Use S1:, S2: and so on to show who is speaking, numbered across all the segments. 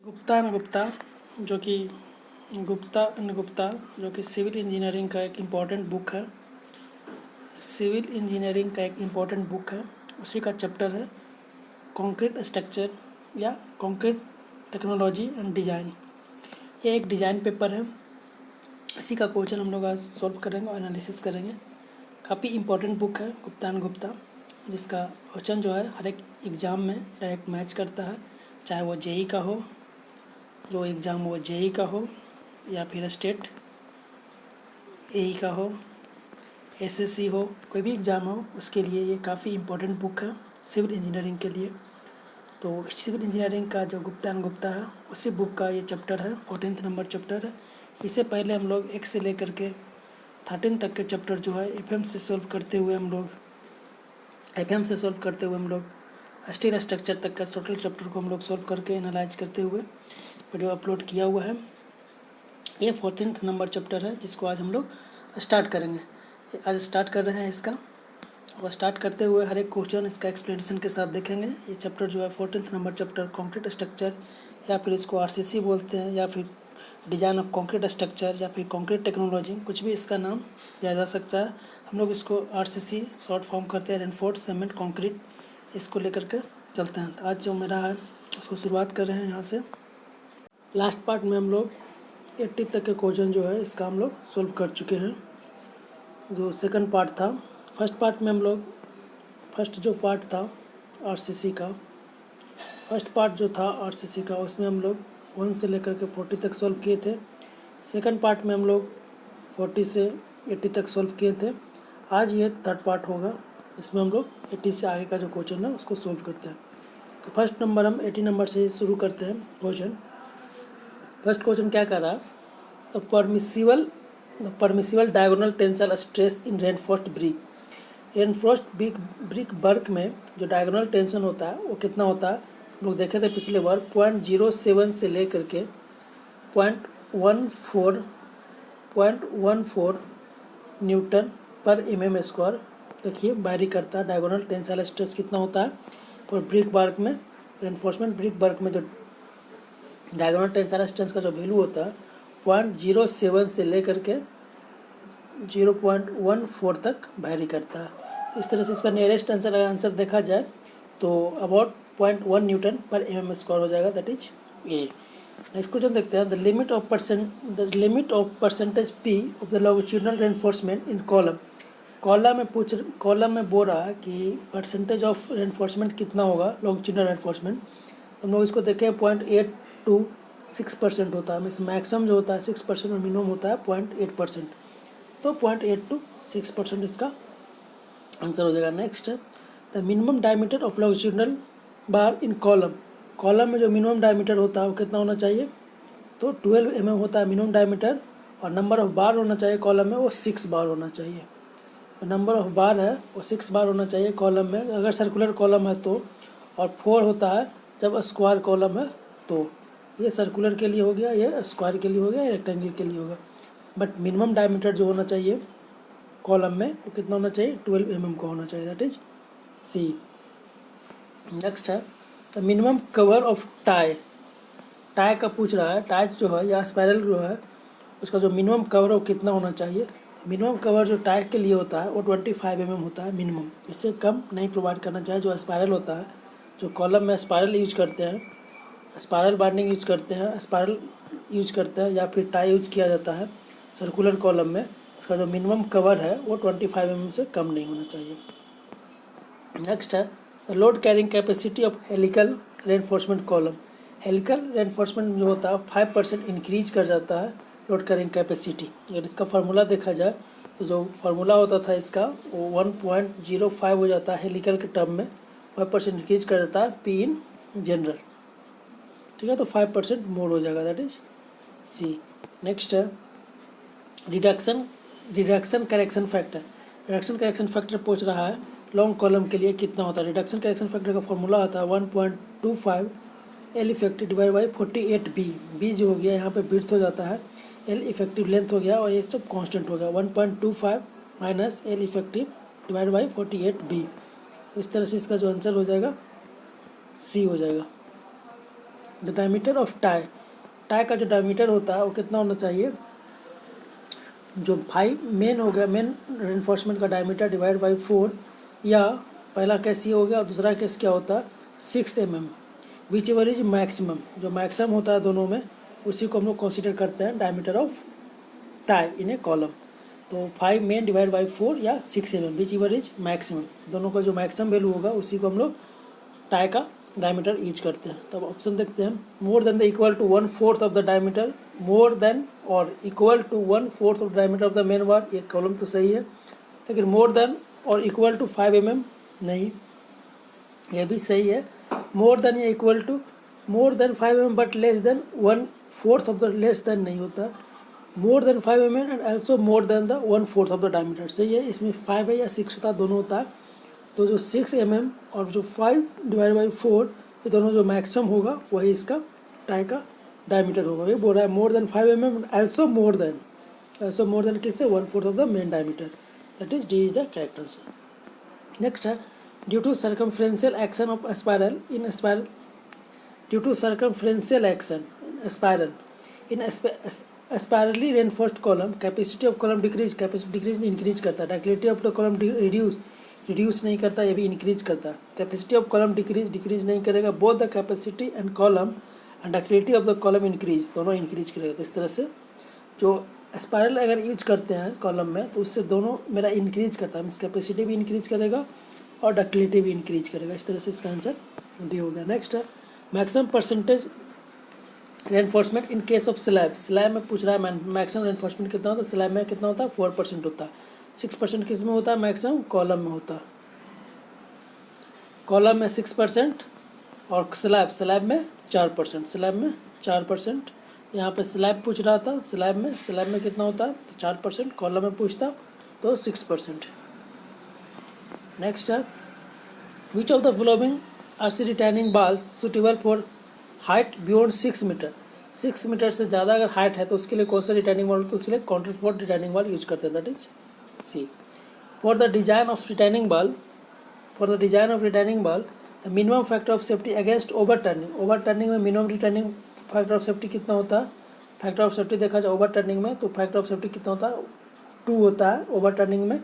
S1: Gupta and Gupta जो कि Gupta and Gupta जो कि सिविल इंजीनियरिंग का एक इम्पॉर्टेंट बुक है। सिविल इंजीनियरिंग का एक इम्पॉर्टेंट बुक है, उसी का चैप्टर है कंक्रीट स्ट्रक्चर या कंक्रीट टेक्नोलॉजी एंड डिज़ाइन। ये एक डिज़ाइन पेपर है, इसी का क्वेश्चन हम लोग आज सॉल्व करेंगे और एनालिसिस करेंगे। काफ़ी इम्पोर्टेंट बुक है गुप्ता एंड गुप्ता, जिसका क्वेश्चन जो है हर एक एग्ज़ाम में डायरेक्ट मैच करता है, चाहे वो जेई का हो, जो एग्ज़ाम वो जेई का हो या फिर स्टेट एई का हो, एसएससी हो, कोई भी एग्ज़ाम हो, उसके लिए ये काफ़ी इम्पोर्टेंट बुक है सिविल इंजीनियरिंग के लिए। तो सिविल इंजीनियरिंग का जो गुप्ता एंड गुप्ता है, उसी बुक का ये चैप्टर है, 14th नंबर चैप्टर है। इससे पहले हम लोग 1 से लेकर के 13 तक के चैप्टर जो है एफएम से सॉल्व करते हुए हम लोग स्टील स्ट्रक्चर तक का टोटल चैप्टर को हम लोग सॉल्व करके एनालाइज करते हुए वीडियो अपलोड किया हुआ है। ये 14th नंबर चैप्टर है, जिसको आज हम लोग स्टार्ट करेंगे। आज स्टार्ट कर रहे हैं इसका, और स्टार्ट करते हुए हर एक क्वेश्चन इसका एक्सप्लेनेशन के साथ देखेंगे। ये चैप्टर जो है 14th number chapter concrete structure, या फिर इसको आरसीसी बोलते हैं, या फिर डिज़ाइन ऑफ कंक्रीट स्ट्रक्चर, या फिर कंक्रीट टेक्नोलॉजी, कुछ भी इसका नाम दिया जा सकता है। हम लोग इसको आरसीसी शॉर्ट फॉर्म करते हैं, रेनफोर्स्ड सीमेंट कंक्रीट, इसको लेकर के चलते हैं। तो आज जो मेरा है उसको शुरुआत कर रहे हैं यहाँ से। लास्ट पार्ट में हम लोग 80 तक के क्वेश्चन जो है इसका हम लोग सोल्व कर चुके हैं। जो सेकंड पार्ट था, फर्स्ट पार्ट में हम लोग जो पार्ट था आरसीसी का, फर्स्ट पार्ट जो था आरसीसी का, उसमें हम लोग 1 से लेकर के 40 तक सॉल्व किए थे। सेकंड पार्ट में हम लोग 40 से 80 तक सॉल्व किए थे। आज ये थर्ड पार्ट होगा, इसमें हम लोग 80 से आगे का जो क्वेश्चन है उसको सोल्व करते हैं। तो फर्स्ट नंबर हम 80 नंबर से शुरू करते हैं क्वेश्चन। फर्स्ट क्वेश्चन क्या कर रहा है, the permissible diagonal tensile stress in reinforced brick. Reinforced brick work में जो डायगोनल टेंशन होता है वो कितना होता है, हम लोग देखे थे पिछले बार, 0.07 से लेकर के 0.14 न्यूटन पर mm स्क्वायर। देखिए वायरी करता है डायगोनल टेंसाइल स्ट्रेस कितना होता है। और ब्रिक वर्क में, रेनफोर्समेंट ब्रिक वर्क में जो डायगोनल टेंसाइल स्ट्रेस का जो वैल्यू होता है 0.07 से लेकर के 0.14 तक वैरी करता है। इस तरह से इसका नियरेस्ट आंसर देखा जाए तो अबाउट 0.1 न्यूटन पर mm स्क्वायर हो जाएगा, that is A. Next question देखते हैं, the limit of percentage P of the longitudinal reinforcement in column. Column में बोल रहा है कि परसेंटेज ऑफ रेनफोर्समेंट कितना होगा लॉन्गिट्यूडिनल रेनफोर्समेंट। हम लोग इसको देखें 0.826% होता है, मीन्स मैक्सिमम जो होता है 6% और मिनिमम होता है 0.8%, तो 0.826% इसका आंसर हो जाएगा। नेक्स्ट है, the minimum diameter of longitudinal bar in column. Column में जो मिनिमम डायमीटर होता है वो कितना होना चाहिए, तो 12 mm होता है मिनिमम डायमीटर, और नंबर ऑफ बार होना चाहिए कॉलम में वो 6 बार होना चाहिए। नंबर ऑफ बार है वो 6 बार होना चाहिए कॉलम में, अगर सर्कुलर कॉलम है तो, और 4 होता है जब स्क्वायर कॉलम है तो। ये सर्कुलर के लिए हो गया, ये स्क्वायर के लिए हो गया, ये रेक्टेंगल के लिए होगा। बट मिनिमम डायमीटर जो होना चाहिए कॉलम में वो कितना होना चाहिए, 12 mm का होना चाहिए, दैट इज सी। नेक्स्ट है, the minimum cover of tie का पूछ रहा है। टाई जो है या स्पाइरल जो है उसका जो मिनिमम कवर वो कितना होना चाहिए। मिनिमम कवर जो टाई के लिए होता है वो 25 mm होता है मिनिमम, इससे कम नहीं प्रोवाइड करना चाहिए। जो स्पाइरल होता है, जो कॉलम में स्पाइरल यूज करते हैं, स्पाइरल बाइंडिंग यूज करते हैं, स्पाइरल यूज करते हैं, या फिर टाई यूज किया जाता है सर्कुलर कॉलम में, उसका जो मिनिमम कवर है वो 25 mm से कम नहीं होना चाहिए। नेक्स्ट है, the load carrying capacity of helical reinforcement column. Helical reinforcement जो होता है 5% इंक्रीज कर जाता है लोड कैरिंग कैपेसिटी। अगर इसका फार्मूला देखा जाए तो जो फार्मूला होता था इसका वो 1.05 हो जाता है हेलिकल के टर्म में, 5% इंक्रीज कर जाता है पी इन जनरल, ठीक है, तो 5% मोर हो जाएगा, दैट इज सी। नेक्स्ट है, reduction correction factor. Reduction correction factor पूछ रहा है लॉन्ग कॉलम के लिए कितना होता है। रिडक्शन करेक्शन फैक्टर का फॉर्मूला आता है 1.25 L effective divide by 48 B जो हो गया यहाँ पे बिट्स हो जाता है, एल इफेक्टिव लेंथ हो गया, और ये सब कांस्टेंट हो गया, 1.25 minus L effective divide by 48 B. इस तरह से इसका जो आंसर हो जाएगा सी हो जाएगा। The diameter of tie, tie का जो डायमीटर होता है वो कितना होना चाहिए, जो 5 मेन हो गया, मेन रेनफोर्समेंट का डायमीटर डिवाइड बाई 4, या पहला केस ये हो गया और दूसरा केस क्या होता है 6 mm, which ever is maximum, जो मैक्सिमम होता है दोनों में उसी को हम लोग कंसिडर करते हैं diameter of tie in A column. तो 5 मेन डिवाइड बाई 4 या 6 mm, which ever is maximum, दोनों का जो मैक्सिमम वैल्यू होगा उसी को हम लोग टाई का डायमीटर यूज करते हैं। तब ऑप्शन देखते हैं, more than the equal to 1/4 of the diameter, more than और equal to 1/4 of diameter of the main wall, ये कॉलम तो सही है, लेकिन मोर देन और इक्वल टू 5 mm नहीं, ये भी सही है। मोर देन या equal to, more than 5 mm but less than 1/4 of the, less than नहीं होता, more than 5 mm and also more than the 1/4 of the diameter, सही है। इसमें 5 है या 6 होता है, दोनों होता है। तो जो 6 mm और जो 5 डिवाइड बाई 4, ये दोनों जो मैक्सिमम होगा वही इसका टाई का डायमीटर होगा। ये बोल रहा है more than 5 mm also more than किससे 1/4 of the main diameter, that is D is the correct answer. Next है, due to circumferential action of spiral in spiral, due to circumferential action in spiral in spirally reinforced column, capacity of column decrease, capacity decrease increase करता है, ductility of the column reduce नहीं करता, ये भी increase करता है। Capacity of column decrease नहीं करेगा, both the capacity and column and ductility of the column increase, दोनों इंक्रीज करेगा। तो इस तरह से जो स्पायरल अगर यूज करते हैं कॉलम में तो उससे दोनों मेरा इंक्रीज करता है, मीन्स कैपेसिटी भी इंक्रीज करेगा और डक्टिलिटी भी इंक्रीज करेगा। इस तरह से इसका आंसर डी हो गया। नेक्स्ट है, maximum percentage reinforcement in case of slab, slab में पूछ रहा है मैक्सिमम रेनफोर्समेंट कितना होता है, स्लैब में कितना होता है 4% होता है, 6% किस में होता है, मैक्सिमम कॉलम में होता है, कॉलम में 6% और स्लैब में 4%, स्लैब में 4%। यहाँ पे स्लैब पूछ रहा था, स्लैब में कितना होता है तो 4%, कॉलम में पूछता तो 6%। नेक्स्ट है, which of the following R C retaining wall suitable for height beyond 6 metre, 6 metre से ज़्यादा अगर हाइट है तो उसके लिए कौन सा रिटर्निंग वॉल, तो उसके लिए काउंटरफोर्ट रिटर्निंग वॉल यूज करते हैं, that is C. For the design of retaining wall, for the design of retaining ball the minimum factor of safety against overturning में minimum retaining factor of safety कितना होता है, factor of safety देखा जाए overturning में तो factor of safety कितना होता है 2 होता है ओवरटर्निंग में,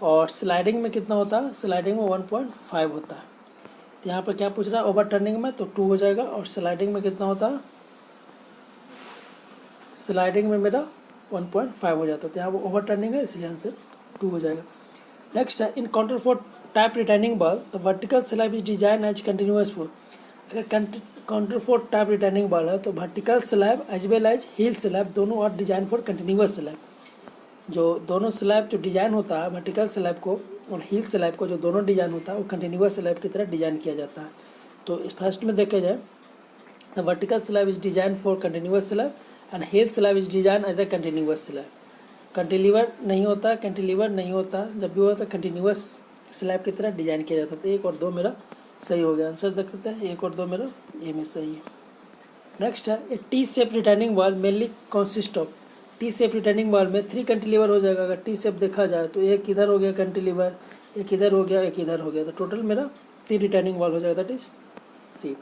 S1: और स्लाइडिंग में कितना होता है, स्लाइडिंग में 1.5 होता है। तो यहाँ पर क्या पूछ रहा है, ओवरटर्निंग में तो 2 हो जाएगा, और स्लाइडिंग में कितना होता है, स्लाइडिंग में मेरा 1.5 हो जाता है, तो यहाँ वो ओवरटर्निंग है इसलिए आंसर 2 हो जाएगा। नेक्स्ट है, in counterfort type retaining ball the vertical slab is design as continuous for, अगर काउंटरफोर्ट टाइप रिटर्निंग बॉल है तो vertical slab as well as heel slab दोनों और डिजाइन फॉर कंटिन्यूअस स्लैब, जो दोनों स्लैब जो डिजाइन होता है वर्टिकल स्लैब को और हील स्लैब को जो दोनों डिजाइन होता है वो कंटिन्यूअस स्लैब की तरह डिजाइन किया जाता है। तो इस फर्स्ट में देखा जाए the vertical slab is design for continuous slab and heel slab is design as a continuous slab. Cantilever नहीं होता, जब भी होता है कंटिन्यूअस स्लैब की तरह डिजाइन किया जाता है। तो 1 और 2 मेरा सही हो गया, आंसर देख सकते हैं 1 और 2 मेरा ए में सही है। नेक्स्ट है, A T shape returning wall mainly consist of, T shape returning wall में 3 कैंटिलीवर हो जाएगा। अगर टी शेप देखा जाए तो एक इधर हो गया कैंटिलीवर, एक इधर हो गया, एक इधर हो गया, तो टोटल मेरा 3 रिटर्निंग वॉल हो जाएगा, that is C.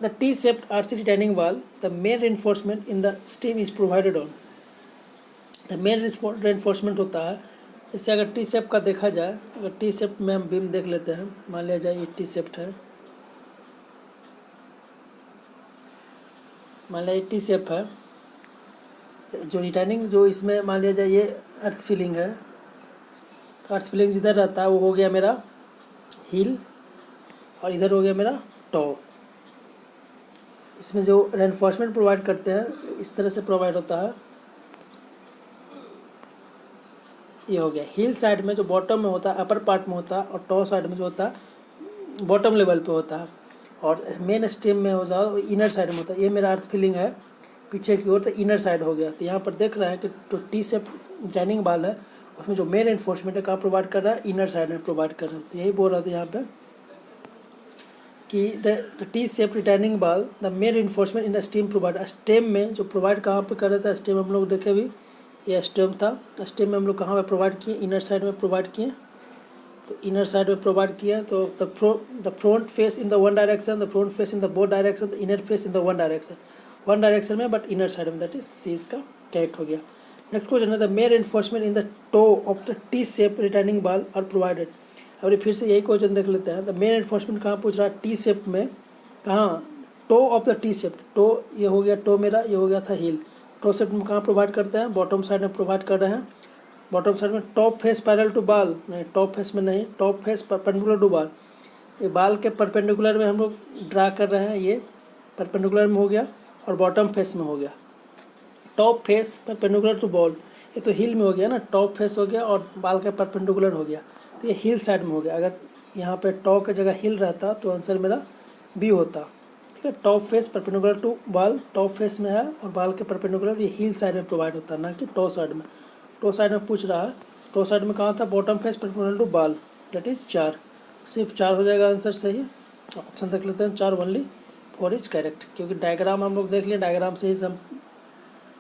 S1: The T shaped RC returning wall the main reinforcement in the stem is provided on, the main reinforcement होता है इससे। अगर टी शेप का देखा जाए, अगर टी शेप में हम बीम देख लेते हैं, मान लिया जाए ये टी शेप है, मान लिया ये टी शेप है, जो रिटर्निंग जो इसमें मान लिया जाए ये अर्थ फिलिंग है, तो अर्थ फिलिंग जिधर रहता है वो हो गया मेरा हील और इधर हो गया मेरा टॉप। इसमें जो रेनफोर्समेंट प्रोवाइड करते हैं इस तरह से प्रोवाइड होता है, ये हो गया हील साइड में जो बॉटम में होता है, अपर पार्ट में होता है, और टॉ साइड में जो होता है बॉटम लेवल पे होता है, और मेन स्टेम में हो जाओ इनर साइड में होता है। ये मेरा अर्थ फिलिंग है पीछे की ओर, तो इनर साइड हो गया। तो यहाँ पर देख रहे हैं कि जो टी शेप रिटर्निंग बाल है उसमें जो मेन रेनफोर्समेंट है कहाँ प्रोवाइड कर रहा है, इनर साइड में प्रोवाइड कर रहा है। तो यही बोल रहा था यहाँ पे कि द टी शेप रिटर्निंग बाल the main reinforcement in the stem provide, stem में जो प्रोवाइड कहाँ पे कर रहा था, स्टेम हम लोग देखे भी ये स्टेम था, स्टेम में हम लोग कहाँ पे प्रोवाइड किए, इनर साइड में प्रोवाइड किए, तो इनर साइड में प्रोवाइड किया, तो the front face in the one direction, the front face in the both direction, the inner face in the one direction में बट इनर साइड में, that is C इसका correct हो गया। Next question है the main enforcement in the toe of the T shape returning ball are provided. अभी फिर से यही क्वेश्चन देख लेते हैं। द मेन एनफोर्समेंट कहाँ पूछ रहा है, टी शेप में, कहाँ, toe of the T shape, toe ये हो गया, टो मेरा ये हो गया था हील, टो शेप में कहाँ प्रोवाइड करते हैं, बॉटम साइड में प्रोवाइड कर रहे हैं, बॉटम साइड में। टॉप फेस पैरेलल टू बाल, नहीं टॉप फेस में नहीं, टॉप फेस परपेंडिकुलर टू बाल, ये बाल के परपेंडिकुलर में हम लोग ड्रा कर रहे हैं, ये परपेंडिकुलर में हो गया और बॉटम फेस में हो गया। Top face perpendicular to ball, ये तो हिल में हो गया ना, टॉप फेस हो गया और बाल के परपेंडिकुलर हो गया, तो ये हिल साइड में हो गया। अगर यहाँ पे टॉप की जगह हिल रहता तो आंसर मेरा बी होता। ठीक है, टॉप फेस परपेंडिकुलर टू बाल, टॉप फेस में है और बाल के परपेंडिकुलर ये हिल साइड में प्रोवाइड होता है, ना कि टो साइड में। टो साइड में पूछ रहा है, टो साइड में कहाँ था, बॉटम फेस परपेंडिकुलर टू बाल, दैट इज 4, सिर्फ 4 हो जाएगा आंसर सही। ऑप्शन देख लेते हैं, 4 ओनली 4 इज करेक्ट, क्योंकि डायग्राम हम लोग देख लिए, डायग्राम से ही हम,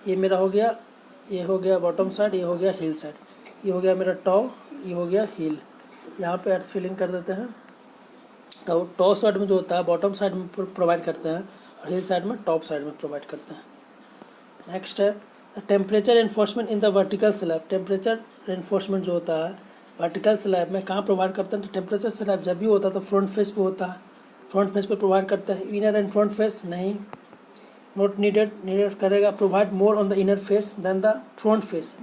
S1: ये मेरा हो गया, ये हो गया बॉटम साइड, ये हो गया हिल साइड, ये हो गया मेरा टॉ, ये हो गया हिल। यहाँ पे अर्थ फिलिंग कर देते हैं, तो टॉ साइड में जो होता है बॉटम साइड में प्रोवाइड करते हैं और हिल साइड में टॉप साइड में प्रोवाइड करते हैं। नेक्स्ट है temperature enforcement in the vertical slab. Temperature enforcement जो होता है वर्टिकल स्लैब में कहाँ प्रोवाइड करते हैं, तो टेम्परेचर स्लैब जब भी होता है तो फ्रंट फेस पे होता है, फ्रंट फेस पे प्रोवाइड करते हैं। इनर एंड फ्रंट फेस नहीं, नॉट नीडेड, नीडेड करेगा provide more on the inner face than the front face.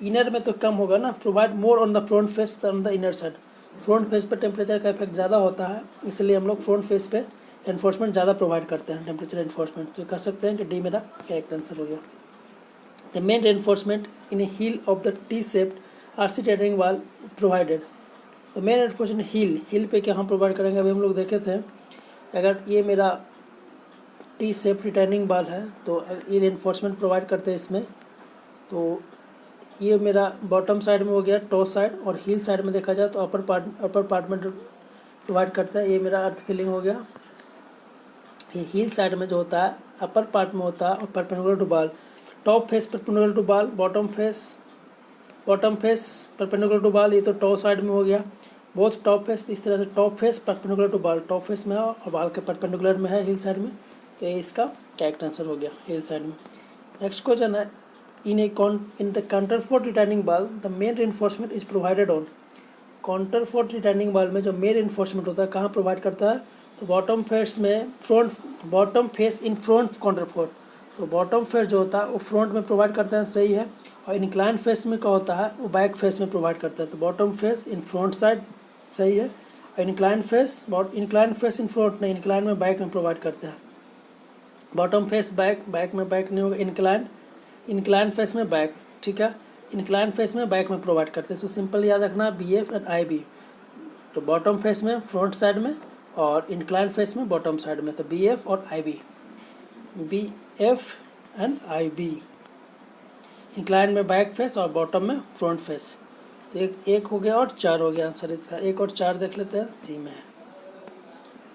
S1: Inner में तो कम होगा ना, provide more on the front face than the inner side. Front face पर टेम्परेचर का effect ज़्यादा होता है, इसलिए हम लोग फ्रंट फेस पे एनफोर्समेंट ज़्यादा प्रोवाइड करते हैं, टेम्परेचर एनफोर्समेंट। तो कह सकते हैं कि डी मेरा करेक्ट आंसर हो गया। The main reinforcement in a heel of the T shaped RC returning wall provided. The main reinforcement heel पे क्या हम प्रोवाइड करेंगे, अभी हम लोग देखे थे, अगर ये मेरा टी शेप रिटर्निंग बॉल है तो ये रेनफोर्समेंट प्रोवाइड करते हैं इसमें। तो ये मेरा बॉटम साइड में हो गया टो साइड, और हील साइड में देखा जाए तो अपर पार्ट में प्रोवाइड करता है, ये मेरा अर्थ फिलिंग हो गया। ये हील साइड में जो होता है अपर पार्ट में होता है और परपेंडिकुलर टू बाल, टॉप फेस परपेंडिकुलर टू बाल, बॉटम फेस परपेंडिकुलर टू बाल, ये तो टॉप साइड में हो गया। बोथ टॉप फेस, इस तरह से टॉप फेस परपेंडिकुलर टू बाल, टॉप फेस में है और बाल के परपेंडिकुलर में है हिल साइड में, तो ये इसका करेक्ट आंसर हो गया हिल साइड में। नेक्स्ट क्वेश्चन है in the counterfort retaining ball the main reinforcement is provided on. Counterfort retaining wall में जो मेन रेनफोर्समेंट होता है कहाँ प्रोवाइड करता है, तो बॉटम फेस में, बॉटम फेस इन फ्रंट काउंटरफोर्ट, तो बॉटम फेस जो होता है वो फ्रंट में प्रोवाइड करते हैं, सही है। और इंक्लाइन फेस में क्या होता है, वो बैक फेस में प्रोवाइड करता है, तो bottom face in front side सही है। और इंक्लाइन फेस इन फ्रंट नहीं, इंक्लाइन में बैक में प्रोवाइड करते हैं। बॉटम फेस बैक में बैक नहीं होगा, इंक्लाइन फेस में बैक, ठीक है, इंक्लाइन फेस में बैक में प्रोवाइड करते हैं। सो सिंपल याद रखना BF एंड IB, तो बॉटम फेस में फ्रंट साइड में और इंक्लाइन फेस में बॉटम साइड में, तो BF और IB, BF and IB, incline में बैक फेस और बॉटम में फ्रंट फेस। तो एक हो गया और 4 हो गया आंसर इसका, 1 और 4 देख लेते हैं, सी में है।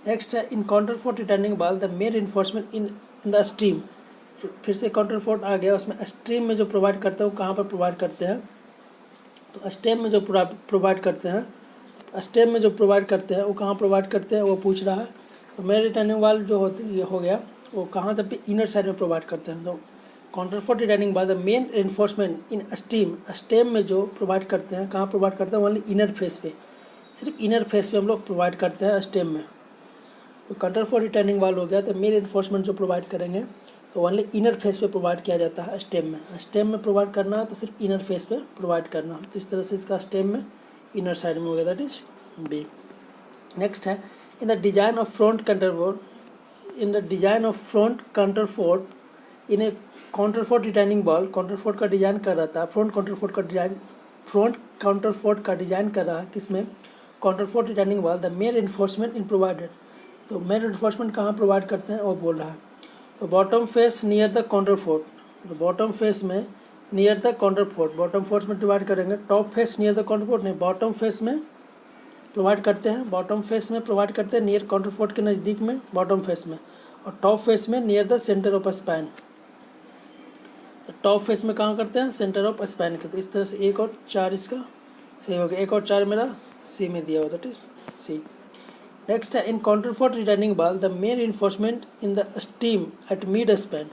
S1: नेक्स्ट है in counterfort retaining ball the main enforcement in the stream. फिर से काउंटरफोर्ट आ गया, उसमें स्ट्रीम में जो प्रोवाइड करते हैं वो कहाँ पर प्रोवाइड करते हैं, तो स्टेम में जो प्रोवाइड करते हैं, स्टेम में जो प्रोवाइड करते हैं वो कहाँ प्रोवाइड करते हैं वो पूछ रहा है। तो मेन रिटर्निंग बॉल जो होती है, ये हो गया, वो कहाँ तक इनर साइड में प्रोवाइड करते हैं। तो counterfort retaining ball the main enforcement in stem में जो प्रोवाइड करते हैं कहाँ प्रोवाइड करते हैं, ओनली इनर फेस पे, सिर्फ इनर फेस पे हम लोग प्रोवाइड करते हैं स्टेम में। तो काउंटरफोर्ट रिटर्निंग बॉल हो गया, तो मेन एनफोर्समेंट जो प्रोवाइड करेंगे तो ओनली इनर फेस पे प्रोवाइड किया जाता है स्टेम में। स्टेम में प्रोवाइड करना है तो सिर्फ इनर फेस पे प्रोवाइड करना, तो इस तरह से इसका स्टेम में इनर साइड में हो गया, दैट इज B। नेक्स्ट है in the design of front counterfort, in the design of front counterfort in a counterfort retaining wall, counterfort का डिजाइन कर रहा था, फ्रंट काउंटरफोर्ट का डिजाइन कर रहा है किसमें, counterfort retaining ball the main enforcement in provided. तो मेन एनफोर्समेंट कहाँ प्रोवाइड करते हैं वो बोल रहा है। तो bottom face near the counterfort, तो बॉटम फेस में near the counterfort, bottom force में डिवाइड करेंगे। Top face near the counterfort नहीं, बॉटम फेस में प्रोवाइड करते हैं, बॉटम फेस में प्रोवाइड करते हैं नियर काउंटरफोर्ट के नज़दीक में बॉटम फेस में, और टॉप फेस में near the centre of span. तो टॉप फेस में कहाँ करते हैं, सेंटर ऑफ स्पैन के। तो इस तरह से 1 और 4 इसका सही हो गया, 1 और 4 मेरा सी में दिया हुआ, दैट इज सी। नेक्स्ट है in counterfort returning ball the main enforcement in the stem at mid span.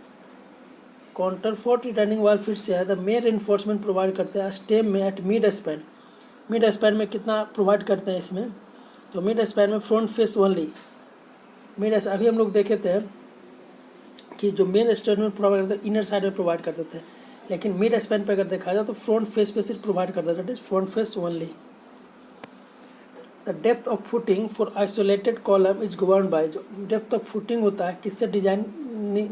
S1: Counterfort returning ball फिर से है द मेन इन्फोर्समेंट प्रोवाइड करते हैं स्टेम में eight mid span. Mid span में कितना provide करते हैं इसमें, तो मिड स्पैन में फ्रंट फेस ओनली। मिड अभी हम लोग देखे थे कि जो मेन स्टेटमेंट प्रोवाइड करते हैं इनर साइड में प्रोवाइड करते थे, लेकिन मिड स्पैन पर अगर देखा जाए तो फ्रंट फेस पे सिर्फ प्रोवाइड करता है, that is front face only. The depth of footing for isolated column is govern by. जो डेप्थ ऑफ फुटिंग होता है किससे डिजाइन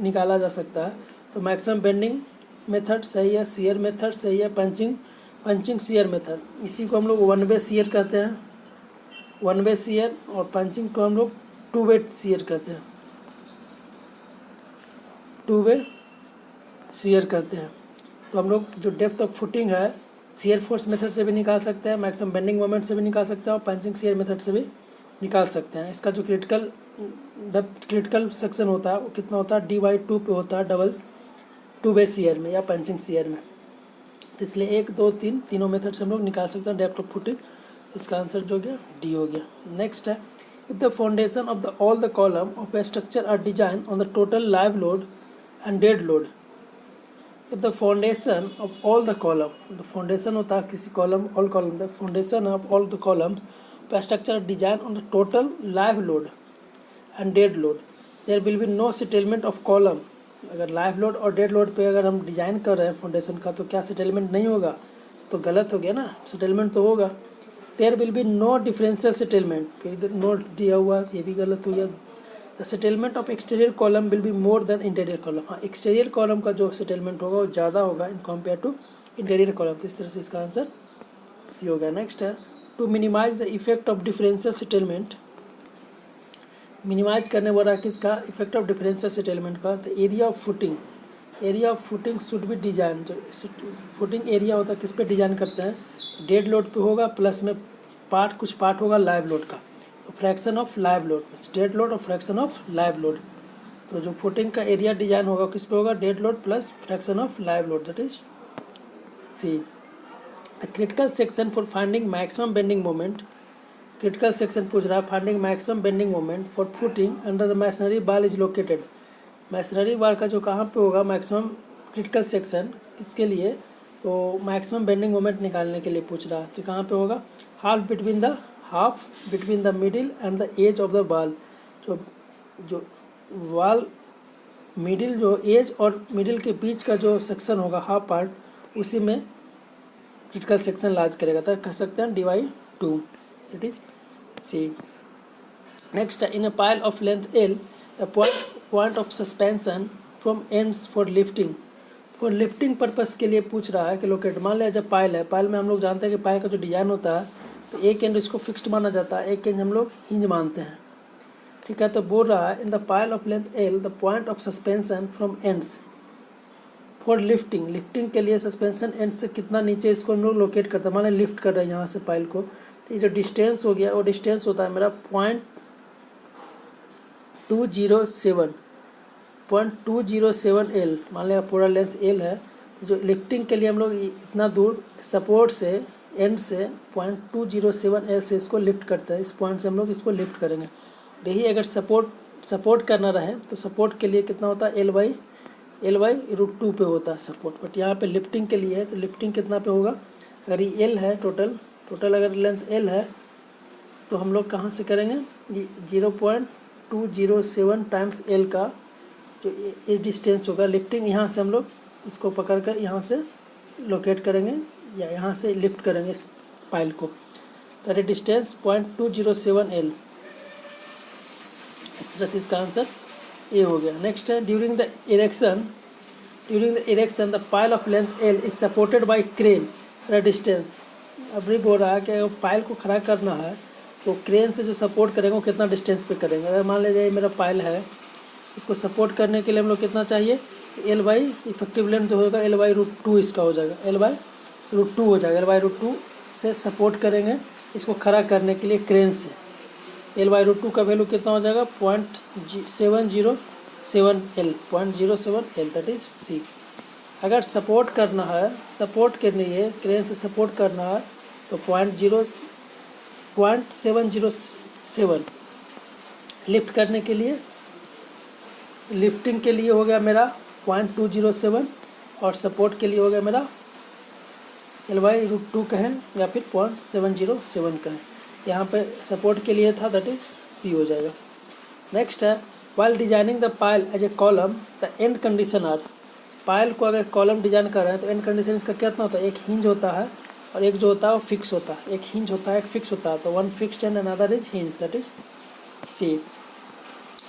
S1: निकाला जा सकता है, तो मैक्सिमम बेंडिंग मेथड सही है, शियर मेथड सही है, पंचिंग शियर मेथड। इसी को हम लोग वन वे शियर कहते हैं, वन वे शियर, और पंचिंग को हम लोग टू वे शियर कहते हैं, टू वे शियर करते हैं। तो हम लोग जो डेप्थ ऑफ फुटिंग है शियर फोर्स मेथड से भी निकाल सकते हैं, मैक्सिमम बेंडिंग मोमेंट से भी निकाल सकते हैं, और पंचिंग शियर मेथड से भी निकाल सकते हैं। इसका जो क्रिटिकल सेक्शन होता है वो कितना होता है, dy2 पे होता है, डबल टू वे शियर में या पंचिंग शियर में। तो इसलिए 1 2 3 तीनों मेथड से हम लोग निकाल सकते हैं डेप्थ ऑफ फुटिंग। इसका आंसर जो हो गया डी हो गया। नेक्स्ट है if the foundation of the all the column of a structure are design on the total live load and dead load. If the foundation of all the column, the foundation होता है किसी column, all column, the foundation of all the columns of a structure design on the total live load and dead load, there will be no settlement of column। अगर live load और dead load पे अगर हम design कर रहे हैं foundation का, तो क्या सेटलमेंट नहीं होगा, तो गलत हो गया ना, सेटलमेंट तो होगा। There will be no differential settlement, फिर नो दिया हुआ, ये भी गलत हो गया। The settlement of exterior column will be more than interior column. हाँ, एक्सटीरियर कॉलम का जो सेटलमेंट होगा वो ज़्यादा होगा in compare to interior column. तो इस तरह से इसका आंसर सी होगा। नेक्स्ट है to minimise the effect of differential settlement. Minimise करने वाला किसका, इफेक्ट ऑफ डिफरेंशियल सेटलमेंट का। तो area of footing should be design. जो फुटिंग एरिया होता है किस पे डिजाइन करते हैं, डेड लोड पे होगा, प्लस में कुछ पार्ट होगा लाइव लोड का, तो fraction of live load, dead load और फ्रैक्शन ऑफ लाइव लोड। तो जो फुटिंग का एरिया डिजाइन होगा किस पे होगा, dead load plus fraction of live load, that is C. The critical section for finding maximum bending moment. Critical section पूछ रहा है finding maximum bending moment for footing under the masonry wall is located. Masonry wall का जो कहाँ पे होगा maximum critical section, किसके लिए, तो मैक्सिमम बेंडिंग मोमेंट निकालने के लिए पूछ रहा है। तो कहाँ पे होगा, half between the middle and the edge of the wall. जो वाल मिडिल, जो एज और मिडिल के बीच का जो सेक्शन होगा हाफ पार्ट, उसी में क्रिटिकल सेक्शन लार्ज करेगा, तो कह सकते हैं dy2, it is C. Next in a pile of length l the point of suspension from ends for lifting purpose के लिए पूछ रहा है कि लोकेट। मान लिया जब पाइल है, पाइल में हम लोग जानते हैं कि पाइल का जो डिजाइन होता है तो एक एंड इसको फिक्स्ड माना जाता है, एक एंड हम लोग हिंज मानते हैं, ठीक है। तो बोल रहा है in the pile of length l the point of suspension from ends for lifting के लिए सस्पेंशन एंड से कितना नीचे इसको हम लोग लोकेट करते हैं। मान लिया लिफ्ट कर रहे हैं यहाँ से पाइल को, तो ये जो डिस्टेंस हो गया वो डिस्टेंस होता है मेरा 0.207 l। मान लिया पूरा लेंथ l है, जो लिफ्टिंग के लिए हम लोग इतना दूर सपोर्ट से एंड से 0.207 l से इसको लिफ्ट करते हैं, इस पॉइंट से हम लोग इसको लिफ्ट करेंगे। यही अगर सपोर्ट करना रहे तो सपोर्ट के लिए कितना होता है, l/√2 पे होता है सपोर्ट, बट यहाँ पे लिफ्टिंग के लिए है, तो लिफ्टिंग कितना पे होगा, अगर ये l है टोटल अगर लेंथ l है तो हम लोग कहाँ से करेंगे, ये 0.207 टाइम्स l का जो ये डिस्टेंस होगा लिफ्टिंग, यहाँ से हम लोग इसको पकड़ कर यहाँ से लोकेट करेंगे या यहाँ से लिफ्ट करेंगे इस पाइल को, तो ये डिस्टेंस 0.207 l। इस तरह से इसका आंसर ए हो गया। नेक्स्ट है during the erection the pile of length l is supported by crane the distance. अभी बोल रहा है कि अगर पाइल को खड़ा करना है तो क्रेन से जो सपोर्ट करेंगे वो कितना डिस्टेंस पे करेंगे। अगर मान लीजिए मेरा पाइल है, इसको सपोर्ट करने के लिए हम लोग कितना चाहिए, l/, इफेक्टिव लेंथ जो होगा l/√2 इसका हो जाएगा, l/√2 हो जाएगा। l/√2 से सपोर्ट करेंगे इसको खड़ा करने के लिए क्रेन से, l/√2 का वैल्यू कितना हो जाएगा 0.07 l, दैट इज सी। अगर सपोर्ट करना है, सपोर्ट के लिए क्रेन से सपोर्ट करना है तो 0.707 लिफ्ट करने के लिए, लिफ्टिंग के लिए हो गया मेरा 0.207 और सपोर्ट के लिए हो गया मेरा Ly√2 कहें या फिर 0.707 कहें। यहाँ पे सपोर्ट के लिए था, दैट इज सी हो जाएगा। नेक्स्ट है while designing the pile as a column the end condition are. Pile को अगर कॉलम डिजाइन कर रहे हैं तो एंड कंडीशन इसका कितना होता है, एक हिंज होता है और एक जो होता है वो फिक्स होता है, एक हिंज होता है एक फिक्स होता है, तो one fixed and another is hinge, that is C.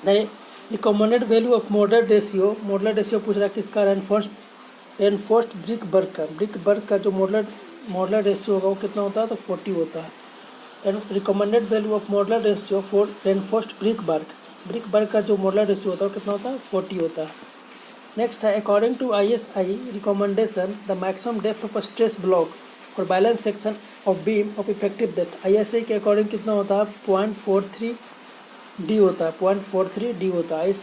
S1: The recommended value of modular ratio, modular ratio पूछ रहा है किसका, रेनफोर्स्ड ब्रिक वर्क का, ब्रिक वर्क का जो मॉडुलर रेशियो होगा वो कितना होता है, तो 40 होता है। And recommended value of modular ratio for reinforced brick work का जो मॉडुलर रेशियो होता है वो कितना होता है, 40 होता है। नेक्स्ट है according to ISI recommendation the maximum depth of stress block और balance section of beam of effective depth. ISI के अकॉर्डिंग कितना होता है, 0.43D होता है, 0.43D होता है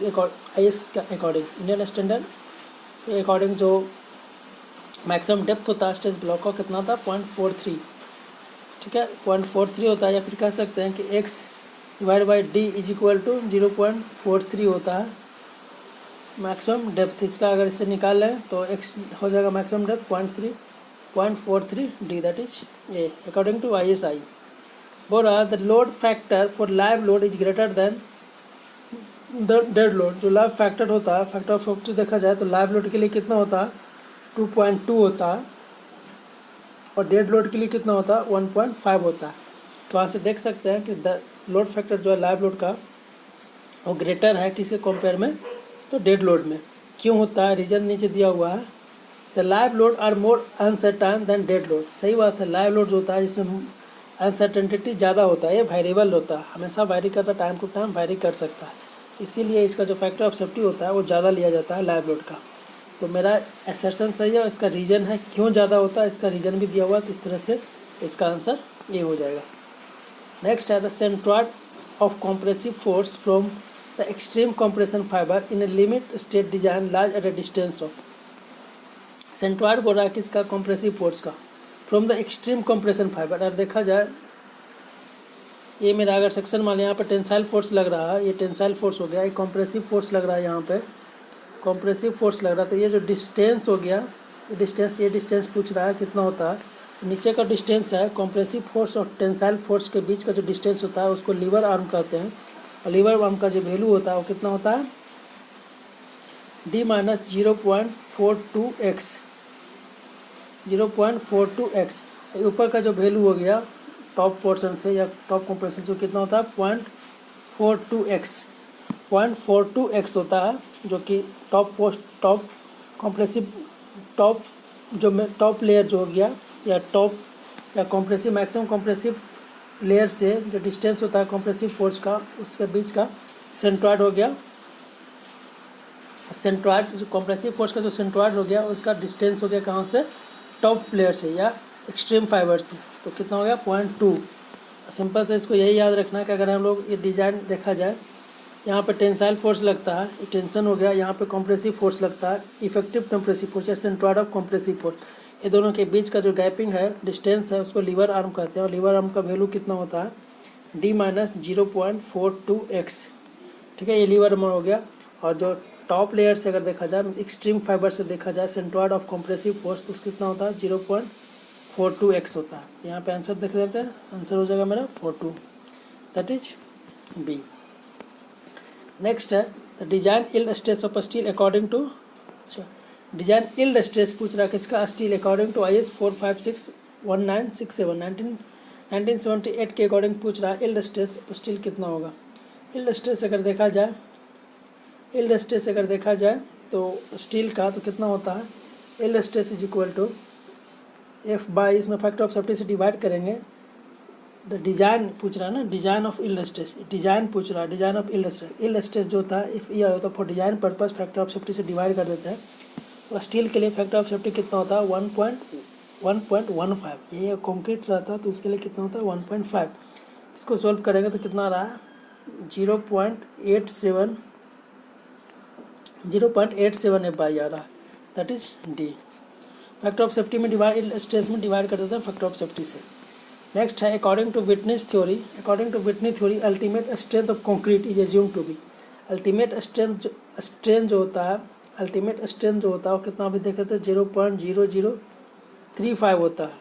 S1: IS का अकॉर्डिंग। इंडियन स्टैंडर्ड के अकॉर्डिंग जो मैक्सिमम डेप्थ होता है स्ट्रेस ब्लॉक का कितना था, 0.43, ठीक है, 0.43 होता है। या फिर कह सकते हैं कि x/d इज इक्वल टू 0.43 होता है मैक्सिमम डेप्थ। इसका अगर इससे निकाल लें तो x हो जाएगा maximum depth 0.43D, that is A according to ISI। बोल रहा the load factor for live load is greater than the dead load. जो लाइव फैक्टर होता है, फैक्टर ऑफ सेफ्टी देखा जाए तो लाइव लोड के लिए कितना होता है, 2.2 होता है और डेड लोड के लिए कितना होता है, 1.5 होता है। तो वहाँ से देख सकते हैं कि द लोड फैक्टर जो है लाइव लोड का वो ग्रेटर है किसके कंपेयर में, तो डेड लोड में। क्यों होता है, रीजन नीचे दिया हुआ है। The live load are more uncertain than dead load. सही बात है, लाइव लोड जो होता है इसमें अनसर्टेनिटी ज़्यादा होता है, ये वेरिएबल होता है, हमेशा वेरी करता है, टाइम टू टाइम वेरी कर सकता है, इसीलिए इसका जो फैक्टर ऑफ सेफ्टी होता है वो ज़्यादा लिया जाता है लाइव लोड का। तो मेरा असर्शन सही है, इसका रीज़न है क्यों ज़्यादा होता है, इसका रीज़न भी दिया हुआ है, तो इस तरह से इसका आंसर ये हो जाएगा। नेक्स्ट है the centroid of compressive force from the extreme compression fibre in a limit state design large at a distance of. Centroid बोल रहा है किसका, कॉम्प्रेसिव फोर्स का, from the extreme compression fibre. अगर देखा जाए ये मेरा अगर सेक्शन मान यहाँ पे टेंसाइल फोर्स लग रहा है, ये टेंसाइल फोर्स हो गया, ये कॉम्प्रेसिव फोर्स लग रहा है, यहाँ पे कॉम्प्रेसिव फोर्स लग रहा है। तो ये जो डिस्टेंस हो गया, ये डिस्टेंस पूछ रहा है कितना होता है, नीचे का डिस्टेंस है कॉम्प्रेसिव फोर्स और टेंसाइल फोर्स के बीच का जो डिस्टेंस होता है उसको लीवर आर्म कहते हैं। और लीवर आर्म का जो वैल्यू होता है वो कितना होता है, D-0.42x, 0.42x। ऊपर का जो वैल्यू हो गया टॉप पोर्शन से या टॉप कंप्रेशन से कितना होता है, 0.42x होता है, जो कि टॉप कंप्रेसिव टॉप लेयर जो हो गया या टॉप या कंप्रेसिव मैक्सिमम कंप्रेसिव लेयर से जो डिस्टेंस होता है कंप्रेसिव फोर्स का उसके बीच का सेंट्रॉइड हो गया। सेंट्रॉइड जो कंप्रेसिव फोर्स का जो सेंट्रॉइड हो गया उसका डिस्टेंस हो गया कहाँ से, टॉप लेयर से या एक्सट्रीम फाइबर से, तो कितना हो गया 0.2। सिंपल से इसको यही याद रखना है कि अगर हम लोग ये डिजाइन देखा जाए, यहाँ पे टेंसाइल फोर्स लगता है, टेंशन हो गया, यहाँ पे कंप्रेसिव फोर्स लगता है, इफेक्टिव कंप्रेसिव फोर्स या सेंट्रॉइड ऑफ कंप्रेसिव फोर्स, ये दोनों के बीच का जो गैपिंग है डिस्टेंस है उसको लीवर आर्म कहते हैं। और लीवर आर्म का वैल्यू कितना होता है, D-0.42x, ठीक है, ये लीवर आर्म हो गया। और जो टॉप लेयर से अगर देखा जाए, एक्सट्रीम फाइबर से देखा जाए सेंट्रॉइड ऑफ कंप्रेसिव फोर्स, तो कितना होता है 0.42x होता है। यहाँ पे आंसर देख लेते हैं, आंसर हो जाएगा मेरा 42, दैट इज बी। नेक्स्ट है the design yield stress of steel according to, design yield stress पूछ रहा है किसका, स्टील, अकॉर्डिंग टू IS 4561967 1978 के अकॉर्डिंग पूछ रहा है इल्ड स्ट्रेस स्टील कितना होगा। इल्ड स्ट्रेस अगर देखा जाए तो स्टील का तो कितना होता है, yield stress is equal to F/, इसमें फैक्टर ऑफ सेफ्टी से डिवाइड करेंगे। द डिजाइन पूछ रहा है ना, design of yield stress, design पूछ रहा है, design of yield stress. Yield stress जो होता है इफ ये होता है for design purpose factor of safety से डिवाइड कर देते हैं। तो स्टील के लिए फैक्टर ऑफ सेफ्टी कितना होता है 1.15। ये कंक्रीट रहता है तो उसके लिए कितना होता है 1.5। इसको सॉल्व करेंगे तो कितना आ रहा है 0.87 F/, आ रहा है, that is D. Factor of safety में डिवाइड, स्ट्रेस में डिवाइड कर देते हैं फैक्टर ऑफ सेफ्टी से। नेक्स्ट है according to witness theory. According to witness theory ultimate strength of concrete is assume to be. Ultimate strength जो होता है, अल्टीमेट स्ट्रेंथ जो होता है वो कितना अभी देखे थे 0.0035 होता है।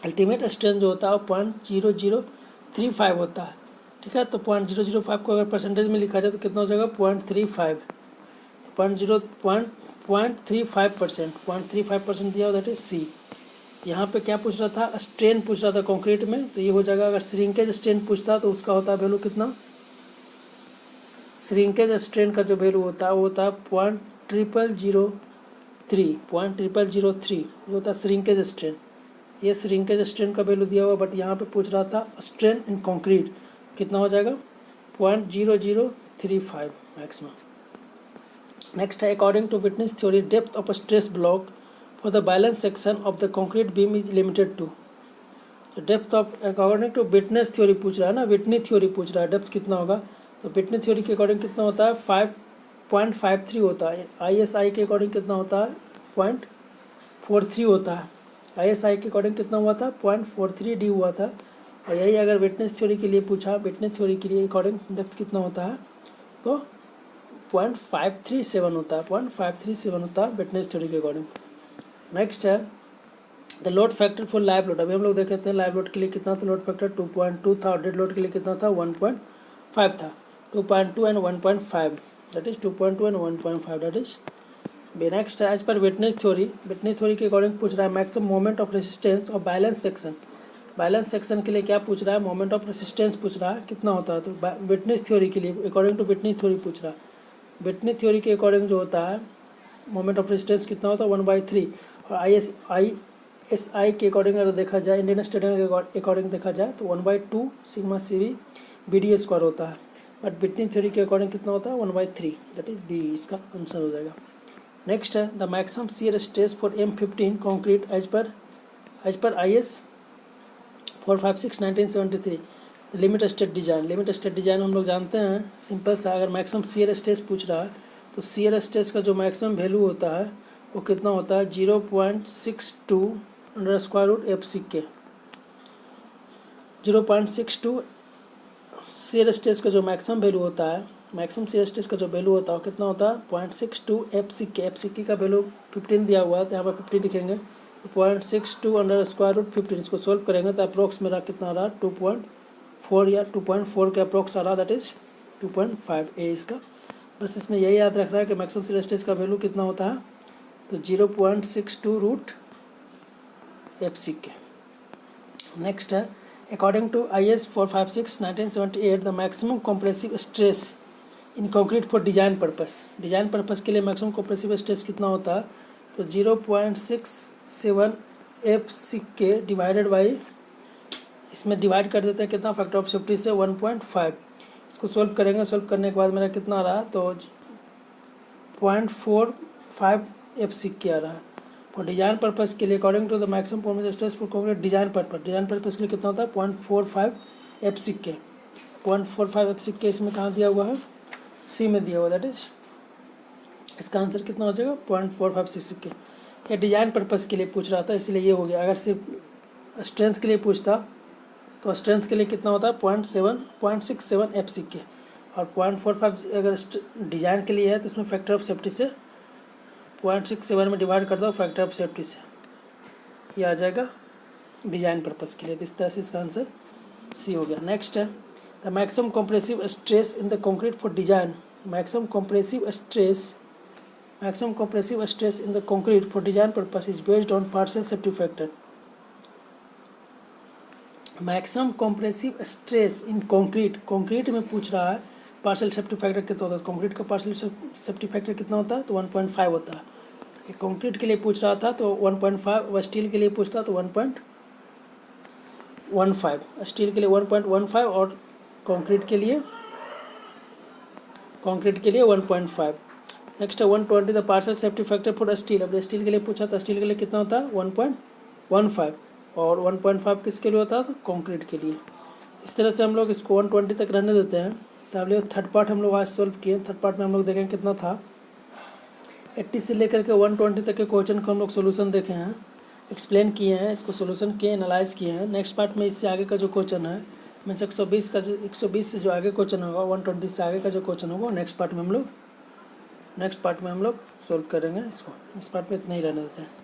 S1: अल्टीमेट स्ट्रेंथ जो होता है वो 0.0035 होता है। ठीक है, तो 0.005 को अगर परसेंटेज में लिखा जाए तो कितना हो जाएगा 0.35। 0.35% दिया हो, दैट इज सी। यहाँ पे क्या पूछ रहा था, स्ट्रेन पूछ रहा था कंक्रीट में, तो ये हो जाएगा। अगर श्रिंकेज स्ट्रेन पूछता तो उसका होता है वैल्यू कितना, श्रिंकेज स्ट्रेन का जो वैल्यू होता है वो होता है 0.0003 ये होता है श्रिंकेज स्ट्रेन। ये श्रिंकेज स्ट्रेन का वैल्यू दिया हुआ, बट यहाँ पे पूछ रहा था स्ट्रेन इन कंक्रीट कितना हो जाएगा 0.0035 मैक्सिमम। नेक्स्ट है according to witness theory depth of stress block for the balance section of the concrete beam is limited to. Depth of according to witness theory पूछ रहा है ना, विटनी थ्योरी पूछ रहा है, डेप्थ कितना होगा। तो विटनी थ्योरी के अकॉर्डिंग कितना होता है 5.53 होता है। ISI के अकॉर्डिंग कितना होता है 0.43 होता है। ISI के अकॉर्डिंग कितना हुआ था 0.43 डी हुआ था। और यही अगर विटनेस थ्योरी के लिए पूछा, विटनेस थ्योरी के लिए अकॉर्डिंग डेप्थ कितना होता है तो 0.537 होता है, 0.537 होता है विटनेस थ्योरी के अकॉर्डिंग। नेक्स्ट है the load factor for live load. अभी हम लोग देखे थे लाइव लोड के लिए कितना था लोड फैक्टर 2.2 था, और डेड लोड के लिए कितना था 1.5 था। 2.2 and 1.5 that is 2.2 and 1.5 that is B. Next है एज पर विटनेस थ्योरी के अकॉर्डिंग पूछ रहा है मैक्सिमम मोमेंट ऑफ रेसिस्टेंस और बैलेंस सेक्शन। बैलेंस सेक्शन के लिए क्या पूछ रहा है, मोमेंट ऑफ रेसिस्टेंस पूछ रहा है कितना होता है। तो विटनेस थ्योरी के लिए अकॉर्डिंग टू विटनेस थ्योरी पूछ रहा है। विटनेस थ्योरी के अकॉर्डिंग जो होता है मोमेंट ऑफ रेसिस्टेंस कितना होता है 1/3। और ISI के अकॉर्डिंग अगर देखा जाए, इंडियन स्टैंडर्ड के अकॉर्डिंग देखा जाए तो 1/2 सिग्मा CV BD स्क्वायर होता है। बट विटनेस थ्योरी के अकॉर्डिंग कितना होता है 1/3 दैट इज बी, इसका आंसर हो जाएगा। नेक्स्ट है the maximum shear stress for M15 concrete as per IS 456/1973 limit state design. Limit state design हम लोग जानते हैं सिंपल सा। अगर मैक्सिमम शियर स्ट्रेस पूछ रहा है तो शियर स्ट्रेस का जो मैक्सिमम वैल्यू होता है वो कितना होता है 0.62 under square root FCK। 0.62 shear stress का जो मैक्सिमम वैल्यू होता है, मैक्सिमम शियर स्ट्रेस का जो वैल्यू होता है वो कितना होता है 0.62 FCK। FCK का वैल्यू 15 दिया हुआ है तो यहाँ पर 15 लिखेंगे। 0.62 अंडर स्क्वायर रूट 15 इसको सोल्व करेंगे तो अप्रोक्स मेरा कितना रहा 2.4 या 2.4 के अप्रोक्स आ रहा दैट इज 2.5 ए इसका। बस इसमें यही याद रखना है कि मैक्सिमम शियर स्ट्रेस का वैल्यू कितना होता है तो 0.62 रूट FCK। नेक्स्ट है according to IS 456/1978 the maximum compressive stress in concrete for design purpose. Design purpose के लिए मैक्सिमम कॉम्प्रेसिव स्ट्रेस कितना होता है तो 0.67 FCK डिवाइडेड बाई, इसमें डिवाइड कर देते हैं कितना फैक्टर ऑफ सेफ्टी से 1.5। इसको सोल्व करेंगे, सोल्व करने के बाद मेरा कितना रहा तो 0.45 FCK आ रहा है। फॉर डिजाइन पर्पस के लिए according to the maximum compressive stress for concrete design purpose, design purpose के लिए कितना होता है 0.45 FCK। 0.45 FCK इसमें कहाँ दिया हुआ है सी में दिया हुआ दैट इज इसका आंसर कितना हो जाएगा 0.45 FCK। ये डिजाइन पर्पस के लिए पूछ रहा था इसलिए ये हो गया। अगर सिर्फ स्ट्रेंथ के लिए पूछता तो स्ट्रेंथ के लिए कितना होता है 0.67 FCK। और 0.45 अगर डिजाइन के लिए है तो इसमें फैक्टर ऑफ सेफ्टी से 0.67 में डिवाइड कर दो फैक्टर ऑफ सेफ्टी से, ये आ जाएगा डिजाइन पर्पस के लिए। इस तरह से इसका आंसर सी हो गया। नेक्स्ट है the maximum compressive stress in the concrete for design. Maximum compressive stress in the concrete for design purpose is based on partial safety factor। Maximum compressive stress in concrete में पूछ रहा है partial safety factor कितना होता है। Concrete का partial safety factor कितना होता है तो 1.5 होता है। ये कंक्रीट के लिए पूछ रहा था तो 1.5, व स्टील के लिए पूछता तो 1.15। स्टील के लिए 1.15 और कंक्रीट के लिए 1.5। नेक्स्ट है 120 the partial safety factor for steel. अब स्टील के लिए पूछा था, स्टील के लिए कितना होता है 1.15 और 1.5 किसके लिए होता है तो कंक्रीट के लिए। इस तरह से हम लोग इसको 120 तक रहने देते हैं। तो हम लोग थर्ड पार्ट हम लोग आज सॉल्व किए। थर्ड पार्ट में हम लोग देखें कितना था 80 से लेकर के 120 तक के क्वेश्चन को हम लोग सोल्यूशन देखे हैं। एक्सप्लेन किए हैं, इसको सोल्यूशन किए, एनालाइज किए हैं। नेक्स्ट पार्ट में इससे आगे का जो क्वेश्चन है मीन्स 120 से जो आगे क्वेश्चन होगा, 120 से आगे का जो क्वेश्चन होगा नेक्स्ट पार्ट में हम लोग सोल्व करेंगे इसको। इस पार्ट में इतना ही रहने देते हैं।